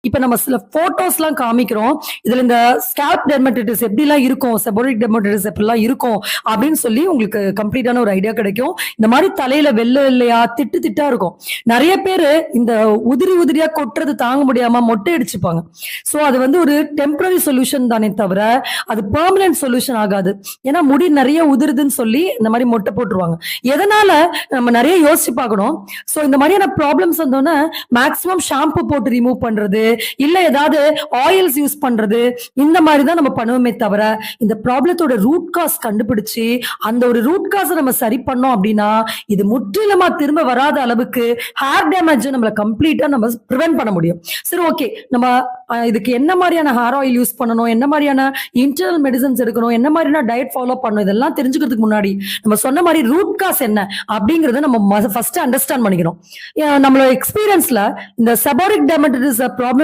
இப்ப நம்ம சில போட்டோஸ் எல்லாம் காமிக்கிறோம். இதுல இந்த ஸ்கேல்ப் டெர்மடைட்டிஸ் எப்படிலாம் இருக்கும், செபோரிக் டெர்மடைட்டிஸ் எப்படிலாம் இருக்கும் அப்படின்னு சொல்லி உங்களுக்கு கம்ப்ளீட்டான ஒரு ஐடியா கிடைக்கும். இந்த மாதிரி தலையில வெள்ளை வெள்ளையா திட்டு திட்டா இருக்கும். நிறைய பேரு இந்த உதிரியா கொட்டுறது தாங்க முடியாம மொட்டை அடிச்சுப்பாங்க. சோ அது வந்து ஒரு டெம்பரரி சொல்யூஷன் தானே தவிர அது பெர்மனன்ட் சொல்யூஷன் ஆகாது. ஏன்னா முடி நிறைய உதிருதுன்னு சொல்லி இந்த மாதிரி மொட்டை போட்டுருவாங்க. எதனால நம்ம நிறைய யோசிச்சு பார்க்கணும். சோ இந்த மாதிரியான ப்ராப்ளம்ஸ் வந்தோன்னா மேக்சிமம் ஷாம்பு போட்டு ரிமூவ் பண்றது, இல்ல ஏதாவது ஆயில்ஸ் யூஸ் பண்றது, இந்த மாதிரி தான் நம்ம பண்ணுவோமே தவிர இந்த ப்ராப்ளத்தோட ரூட் காஸ் கண்டுபிடிச்சு அந்த ஒரு ரூட் காஸை நம்ம சரி பண்ணோம் அப்படின்னா இது முற்றிலுமா திரும்ப வராத அளவுக்கு ஹேர் டேமேஜ் நம்மள கம்ப்ளீட்டா நம்ம ப்ரிவென்ட் பண்ண முடியும். சரி, ஓகே, நம்ம இதுக்கு என்ன மாதிரியான ஹேர் ஆயில் யூஸ் பண்ணணும், என்ன மாதிரியான இன்டர்னல் மெடிசன்ஸ் எடுக்கணும், என்ன மாதிரியான டயட் ஃபாலோ பண்ணணும், இதெல்லாம் தெரிஞ்சுக்கிறதுக்கு முன்னாடி நம்ம சொன்ன மாதிரி ரூட் காஸ் என்ன அப்படிங்கறத நம்ம ஃபர்ஸ்ட் அண்டர்ஸ்டாண்ட் பண்ணிக்கணும். நம்மளோட எக்ஸ்பீரியன்ஸ்ல இந்த செபோரிக் டெர்மடைட்டிஸ் ப்ராப்ளம்